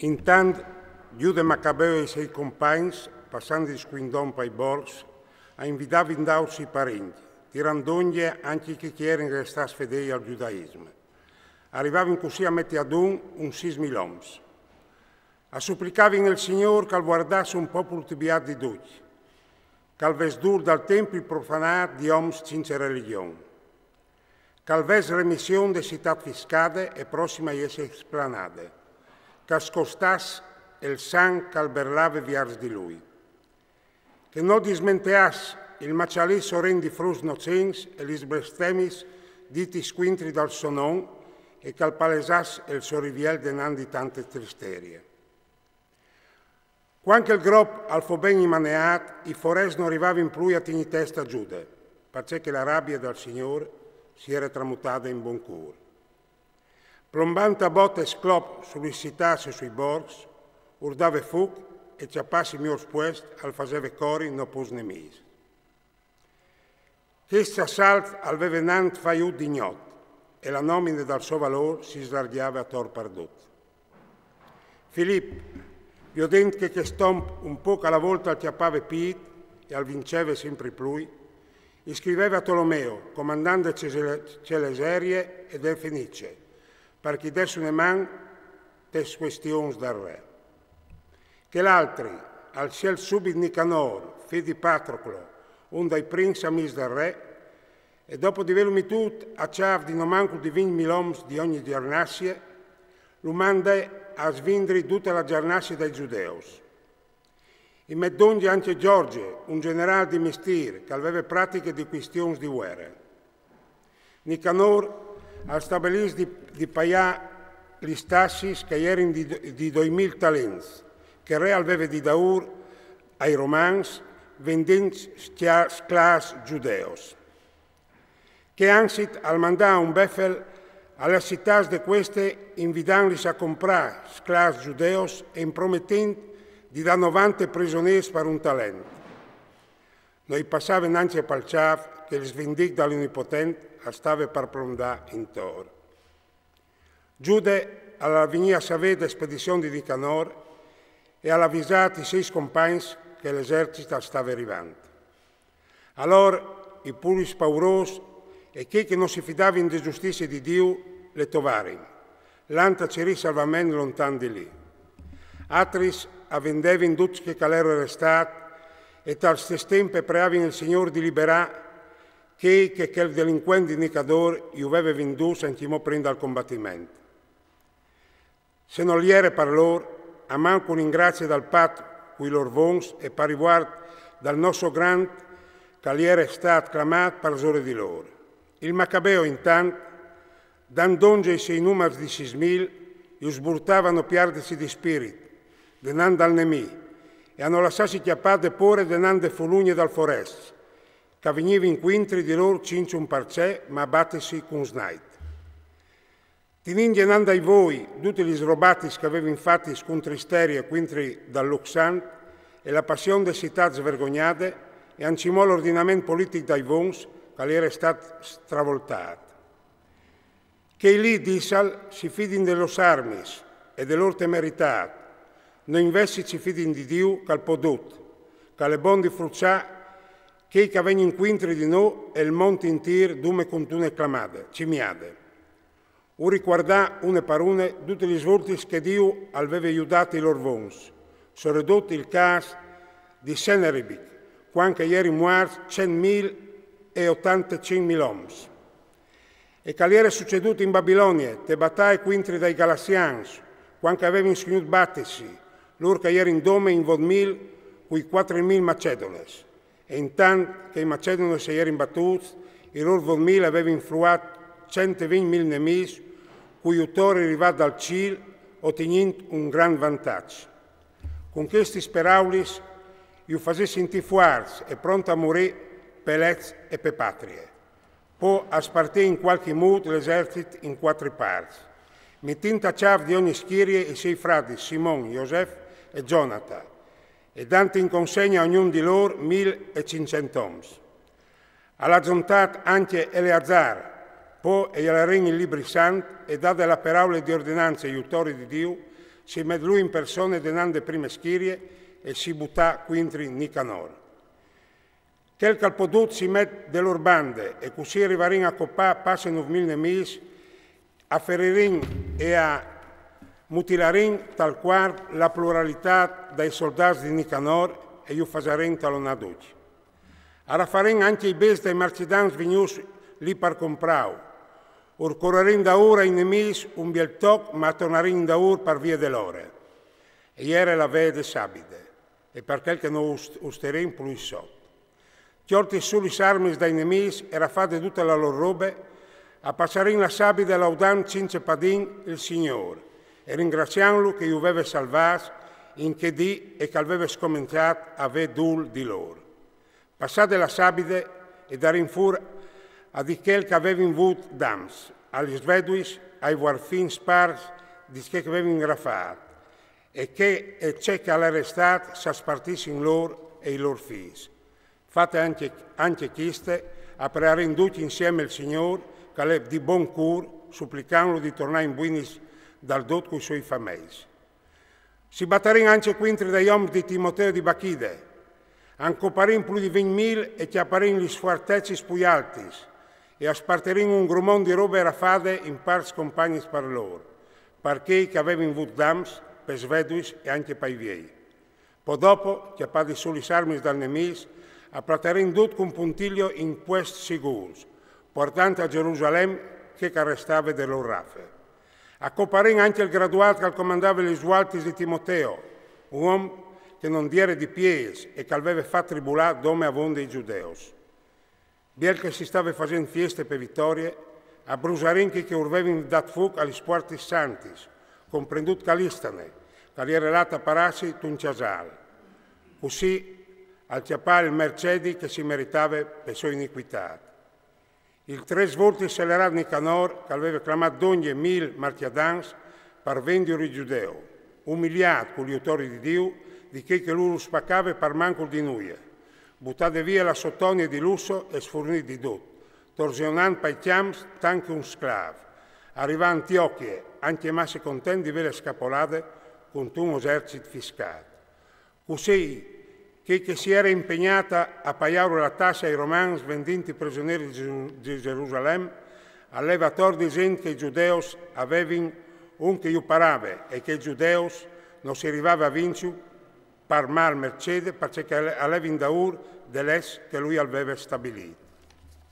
Intant, Giude Maccabeo e i suoi compagni, passando di squindon per i borsi, invitavano i parenti, tirandogli anche chi erano restati fedeli al giudaismo. Arrivavano così a mettere ad un 6.000 uomini. A supplicavano il Signore che guardasse un popolo tibiato di tutti, che avesse dur dal tempio profanato di uomini senza religione, che avesse remissione di città fiscate e prossime a essere esplanate, che scostasse il sangue che alberlava verso di lui, che non dismenteasse il macialì sorrendi frus nocens e gli bestemmis diti squintri dal sonon e che palessasse il sorriviel denandi tante tristerie. Quando il gruppo al fo ben immaneat, i foresti non arrivavano più a tenere testa Giude, perché la rabbia del Signore si era tramutata in buon cuore. Plombando a botte sclop sulle città e sui borghi, urdava fuoco e ciappassi mio spuest al faceva cori non pus nemici. Questo assalto aveva nant faiut di gnot e la nomina dal suo valore si slargiava a tor perdut. Filippo, vedendo che quest'uomo un po' alla volta al chiappava pit e al vinceva sempre più, iscriveva a Tolomeo, comandante Celeserie e del Fenice, perché desse una man des questioni dal re. Che l'altri, al ciel subito Nicanor, figlio di Patroclo, un dei princi amici del re, e dopo di averlo tutto a ciav di non manco di 20.000 uomini di ogni giornassia, lo manda a svindere tutta la giornassia dai giudeus. In meddongi anche Giorgio, un generale di mestiere, che aveva pratiche di questioni di guerra. Nicanor ha stabilito di pagare gli stassis che erano di 2.000 talenti, che il re aveva di daur ai romani vendendo sclavi giudeus. Che ansit al mandare un beffel alle città di queste invitandoli a comprare sclavi giudeus e promettendo di dare 90 prigionieri per un talento. Noi passavamo anche per il ciav che il svendic dall'Onnipotente stava per prondare in toro. Giude alla venire a sapere la spedizione di Nicanor e alla avvisare i 6 compagni che l'esercito stava arrivando. Allora i pulis paurosi e chi che non si fidavano di giustizia di Dio le tovarono. L'anta c'era salvamento lontano di lì. Altri vendevano tutti che erano restati e tal stesso tempo preavano il Signore di liberare che il delinquente di Nicador gli aveva venduto e non prendere al combattimento. Se non gli era per loro, a manco un'ingrazia dal patto cui loro vons e per riguardo dal nostro grande che gli era stato clamato per zore di loro. Il Maccabeo intanto, dandonge i 6 numeri di 6.000, gli sburtavano perdersi di spirito, denando al nemico, e hanno lasciato chiappate pure denando folugne dal forest, che veniva inquintri di loro cinci un parcè, ma battesi con snait. Tinin genando ai voi tutti gli srobati che aveva infatti scontristeri e quintri dall'Uxant e la passione delle città svergognate e ancimò l'ordinamento politico dai vons che era stato stravoltato. Che lì, dissal, si fidin dello armis e dell'or temerità, non invece si fidin di Dio che al podut, che le bondi fruccià, che avevano inquintri di noi e il monte intir dume contune clamate, cimiade. O riguardà une per une tutti gli svolti che Dio aveva aiutato i loro vons, soprattutto il caso di Seneribic, quando ieri muerti 100.000 e 85.000 uomini. E che era succeduto in Babilonia, te battaglie quintri dai Galaziani, quando avevano insegnato battesi, loro che erano in dome in 20.000, quei 4.000 macedones. E intanto che i macedoni si erano battuti, i loro 20.000 avevano influato 120.000 nemici, cui autori arrivati dal cielo, ottenendo un gran vantaggio. Con questi speraulis, io facevo sentire fuarsi e pronto a morire per l'ez e per patria. Poi a spartire in qualche modo l'esercito in 4 parti. Mettendo a chiave di ogni schiera i 6 frati, Simon, Joseph e Jonathan, e dando in consegna a ognuno di loro 1.500 uomini. Alla giuntata anche Eleazar, poi e alla regna il libri santi e date la parola di ordinanza agli autori di Dio, si met lui in persona denando le prime schirie e si butta quintri Nicanor. Quel che al podut si met delle bande e così arrivarin a coppà passe 9.000 nemici, a feririn e a mutilarin tal qual la pluralità dei soldati di Nicanor e io fasarin talonaduci. Ara farin anche i bes dei marcidans venius lì per comprau. Urcorarin da ora i nemici un biel toc, ma tornarin da ur per via dell'ore. E ieri la vede sabide, e per quel che non usterin più sotto. Chiorti sulle armi dai nemici era fatte tutte le loro robe, a passare la sabide laudando cinque padin il Signore e ringraziandolo che io aveva salvato in che dì e che aveva scominciato a vedere dul di loro. Passate la sabide e darin fur a di quel che aveva avuto dams, agli sveduis, ai warfin spars di che aveva ingraffato e che c'è che all'arrestato si spartisse in loro e i loro figli. Fate anche chiste a pregare in tutti insieme il Signore che è di buon cur, supplicandolo di tornare in buinis dal dot con i suoi famesi. Si batterin anche quintri dagli uomini di Timoteo di Bachide, ancoparin più di 20.000 e chiapparin gli sfuartezzi spuialtis e asparterin un grumon di robe rafade in pars compagni per loro, perché che avevano avuto dams, per sveduis e anche per i viei. Poi dopo, chiappati sulle armi dal nemico, a platerin tutto con puntiglio in quest sicurs, portando a Gerusalemme che arrestava del loro raffe. Accoparin anche il graduato che comandava gli sgualtis di Timoteo, un uomo che non diere di pies e che aveva fatto tribulare dome avonde i giudeos. Biel che si stava facendo feste per vittorie, a Brusarin che urvevin dat fuoco agli spuartis santis, comprendut Calistane, che era lata parassi un ciasal. Così al chiappare il Mercedi che si meritava per sua iniquità. Il tre svolti accelerat Nicanor, che aveva clamato d'ogni 1000 martiadans per vendere i giudeo, umiliato con gli autori di Dio, di che loro spaccava per manco di nuie, buttate via la sottonia di lusso e sforniti di tutto, torsionando per i chiams tanto un sclavo, arriva a Antiochia, anche masse contenti di vele scapolate con un esercito fiscato. Così, che si era impegnata a pagare la tassa ai romani svendenti prigionieri di Gerusalemme, aveva torto dicendo che i giudei avevano un che io parava e che i giudei non si arrivava a vincere per mal mercede perché avevano da ur dell'es che lui aveva stabilito.